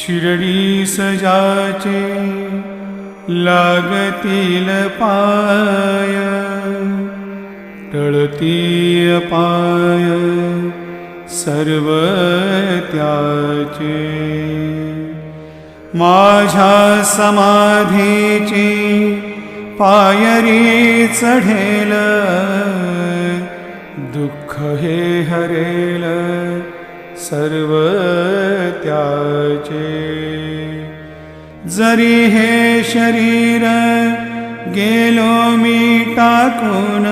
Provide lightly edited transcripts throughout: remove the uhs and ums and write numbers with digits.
शिरडीस जाचे लागतील पाय, टळती पाय सर्व त्याचे। माझ्या समाधीची पायरी चढेल, दुःख हे हरेल सर्व त्याचे। जरी हे शरीर गेलो मी टाकून,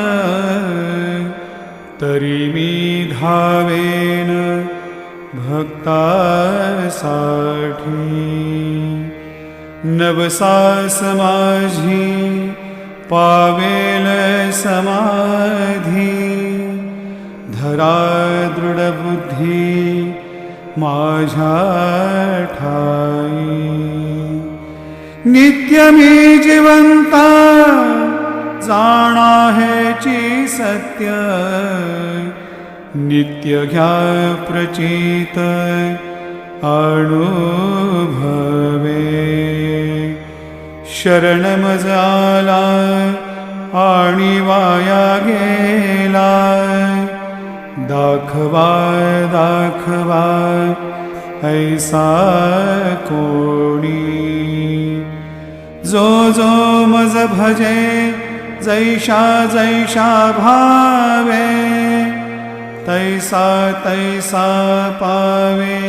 तरी मी धावेन भक्तासाठी। नवसास माझी पावेल समाधी, धरा दृढ बुद्धी माझ्या ठाई। नित्य मी जिवंता जाणा हेची सत्य, नित्य घ्या प्रचित अनुभवे। शरण मज आला आणि वाया गेला, दाखवा दाखवा ऐसा कोणी। जो जो मज भजे जैशा जैशा भावे, तैसा तैसा पावे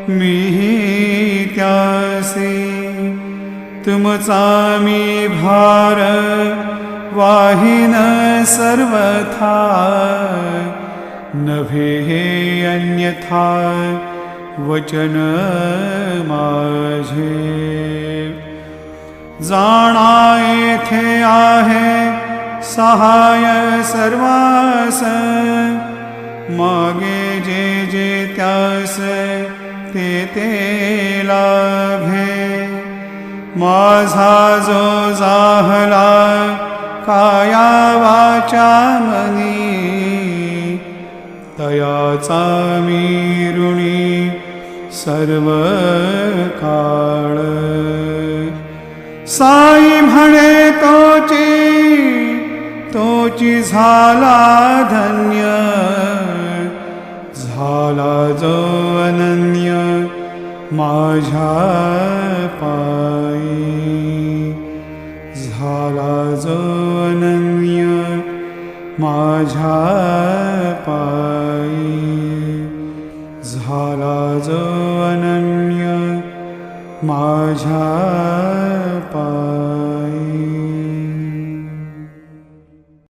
मीही त्यासी। तुमचा मी भार वाहिन सर्वथा, नभे हे अन्यथा वचन माझे। जाणा येथे आहे सहाय सर्वास, मागे जे जे त्यास ते ते लाभे। माझा जो जाहला काया वाचा मनी, तयाचा मी ऋणी सर्व काळ। साई म्हणे तोची झाला धन्य, झाला जो अनन्य माझ्या पायी। झाला जो अनन्य माझ्या पायी, झाला जो अनन्य माझ्या